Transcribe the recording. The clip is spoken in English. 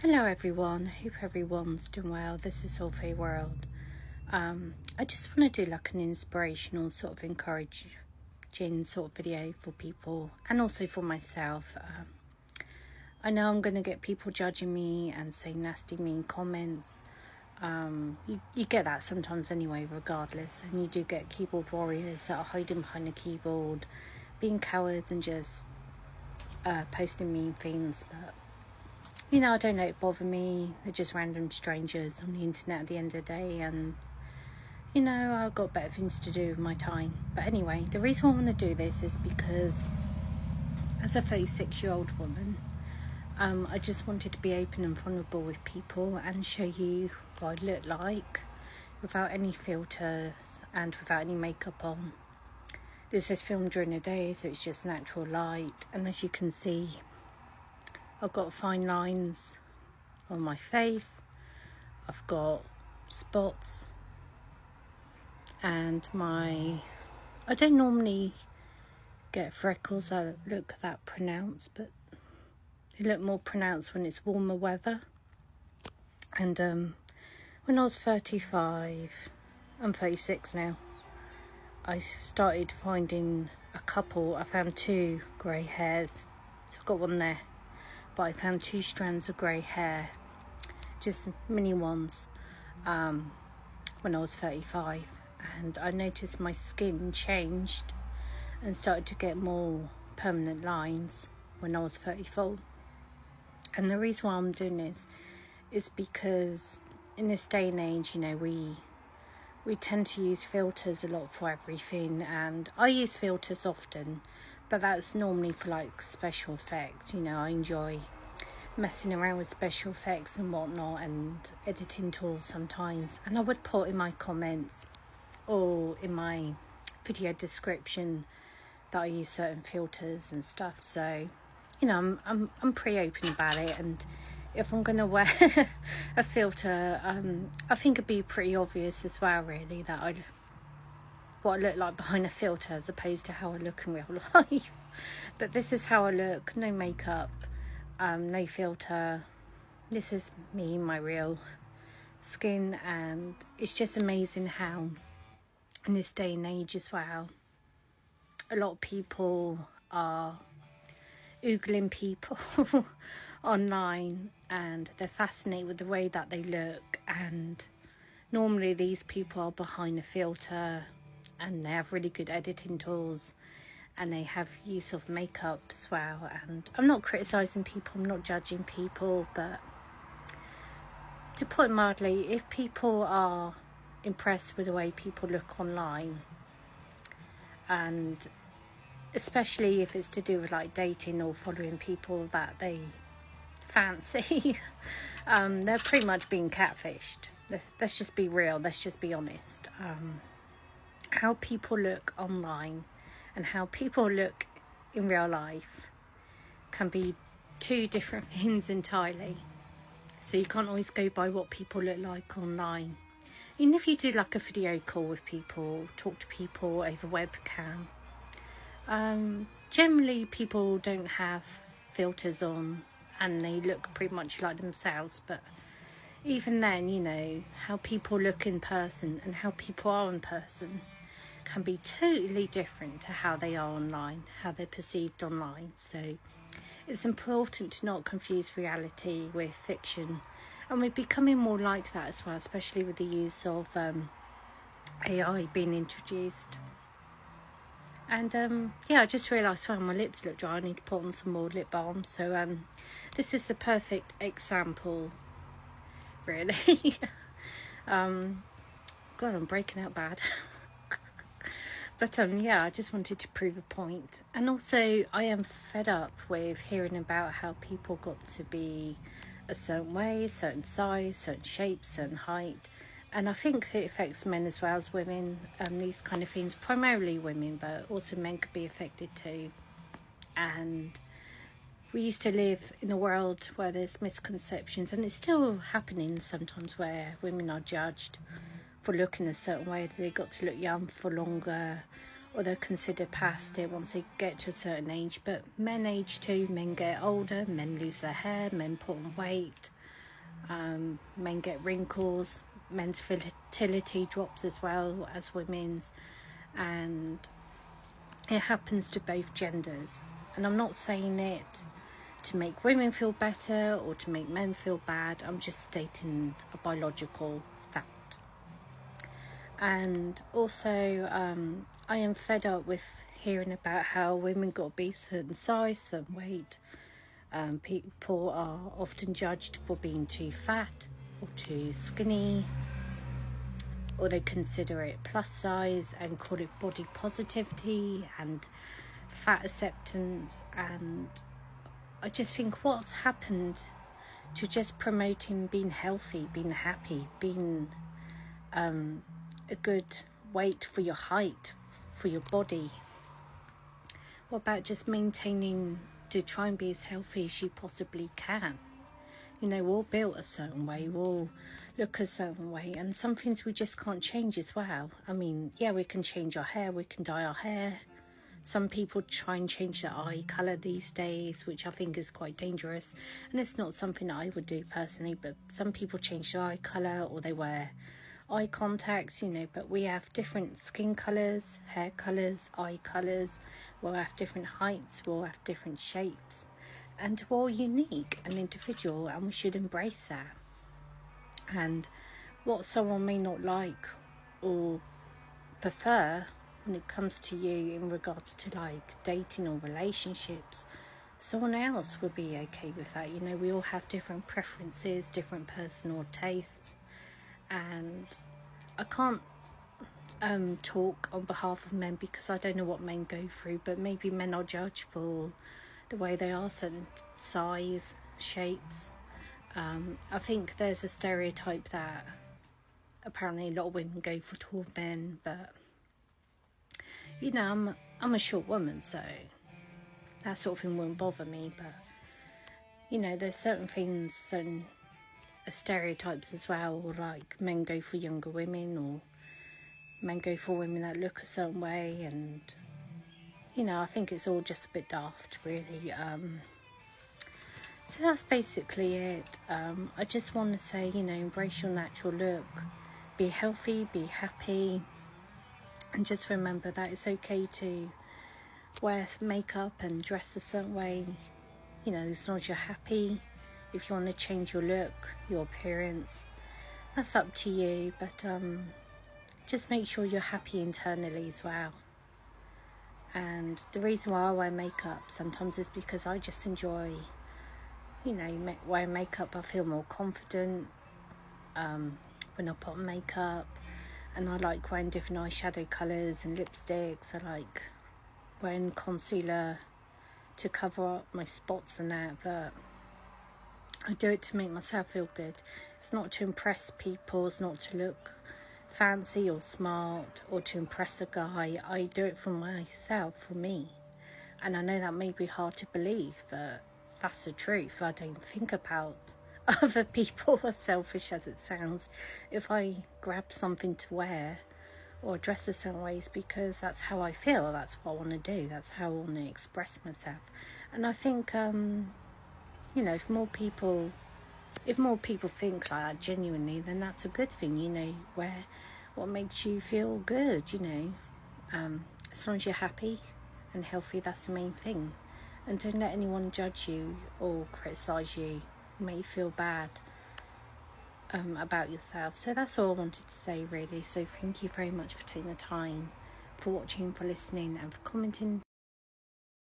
Hello everyone, hope everyone's doing well. This is Sophie World. I just want to do like an inspirational sort of encouraging sort of video for people and also for myself. I know I'm going to get people judging me and saying nasty mean comments. You get that sometimes anyway regardless, and you do get keyboard warriors that are hiding behind the keyboard, being cowards and just posting mean things, but I don't let it bother me. They're just random strangers on the internet at the end of the day, and I've got better things to do with my time. But anyway, the reason I want to do this is because as a 36-year-old woman, I just wanted to be open and vulnerable with people and show you what I look like without any filters and without any makeup on. This is filmed during the day, so it's just natural light, and as you can see, I've got fine lines on my face, I've got spots, and I don't normally get freckles that look that pronounced, but they look more pronounced when it's warmer weather. And when I was 35, I'm 36 now, I started finding a couple. I found 2 grey hairs, so I've got one there. But I found 2 strands of grey hair, just mini ones, when I was 35, and I noticed my skin changed and started to get more permanent lines when I was 34. And the reason why I'm doing this is because in this day and age, we tend to use filters a lot for everything, and I use filters often, but that's normally for like special effects. I enjoy messing around with special effects and whatnot and editing tools sometimes, and I would put in my comments or in my video description that I use certain filters and stuff. So I'm pretty open about it, and if I'm gonna wear a filter, I think it'd be pretty obvious as well, really, that what I look like behind a filter as opposed to how I look in real life. But this is how I look, no makeup, no filter. This is me, my real skin, and it's just amazing how in this day and age as well, a lot of people are oogling people online, and they're fascinated with the way that they look, and normally these people are behind a filter and they have really good editing tools and they have use of makeup as well. And I'm not criticizing people, I'm not judging people, but to put it mildly, if people are impressed with the way people look online, and especially if it's to do with like dating or following people that they fancy, they're pretty much being catfished. Let's just be real, let's just be honest. How people look online and how people look in real life can be 2 different things entirely. So you can't always go by what people look like online. Even if you do like a video call with people, talk to people over webcam, generally people don't have filters on and they look pretty much like themselves. But even then, how people look in person and how people are in person can be totally different to how they are online, how they're perceived online. So it's important to not confuse reality with fiction, and we're becoming more like that as well, especially with the use of AI being introduced. And yeah, I just realised, wow, my lips look dry, I need to put on some more lip balm. So this is the perfect example, really. God, I'm breaking out bad. But yeah, I just wanted to prove a point. And also, I am fed up with hearing about how people got to be a certain way, certain size, certain shape, certain height. And I think it affects men as well as women, these kind of things, primarily women, but also men could be affected too. And we used to live in a world where there's misconceptions, and it's still happening sometimes, where women are judged for looking a certain way. They got to look young for longer, or they're considered past it once they get to a certain age. But men age too, men get older, men lose their hair, men put on weight, Men get wrinkles, men's fertility drops as well as women's, and it happens to both genders. And I'm not saying it to make women feel better or to make men feel bad. I'm just stating a biological fact. And also, I am fed up with hearing about how women got to be certain size, certain weight. People are often judged for being too fat or too skinny, or they consider it plus size and call it body positivity and fat acceptance. And I just think, what's happened to just promoting being healthy, being happy, being a good weight for your height, for your body? What about just maintaining to try and be as healthy as you possibly can? You know, we're all built a certain way, we all look a certain way, and some things we just can't change as well. I mean, yeah, we can change our hair, we can dye our hair. Some people try and change their eye colour these days, which I think is quite dangerous, and it's not something that I would do personally, but some people change their eye colour or they wear eye contacts, you know. But we have different skin colours, hair colours, eye colours, we'll have different heights, we'll have different shapes, and we're all unique and individual, and we should embrace that. And what someone may not like or prefer when it comes to you in regards to like dating or relationships, someone else would be okay with that. You know, we all have different preferences, different personal tastes, and I can't talk on behalf of men because I don't know what men go through, but maybe men are judged for the way they are, certain size, shapes. I think there's a stereotype that apparently a lot of women go for tall men, but you know, I'm a short woman, so that sort of thing wouldn't bother me. But you know, there's certain things, certain stereotypes as well, or like men go for younger women, or men go for women that look a certain way, and you know, I think it's all just a bit daft, really. So that's basically it. I just want to say, you know, embrace your natural look, be healthy, be happy, and just remember that it's okay to wear makeup and dress a certain way, you know, as long as you're happy. If you want to change your look, your appearance, that's up to you, but just make sure you're happy internally as well. And the reason why I wear makeup sometimes is because I just enjoy, you know, wearing makeup. I feel more confident when I put on makeup, and I like wearing different eyeshadow colours and lipsticks. I like wearing concealer to cover up my spots and that, but I do it to make myself feel good. It's not to impress people, it's not to look fancy or smart or to impress a guy. I do it for myself, for me. And I know that may be hard to believe, but that's the truth. I don't think about other people, as selfish as it sounds. If I grab something to wear or dress a certain ways, because that's how I feel, that's what I want to do, that's how I want to express myself. And I think you know, if more people think like that genuinely, then that's a good thing. You know, wear what makes you feel good, you know. As long as you're happy and healthy, that's the main thing. And don't let anyone judge you or criticise you, make you feel bad about yourself. So that's all I wanted to say, really. So thank you very much for taking the time, for watching, for listening, and for commenting.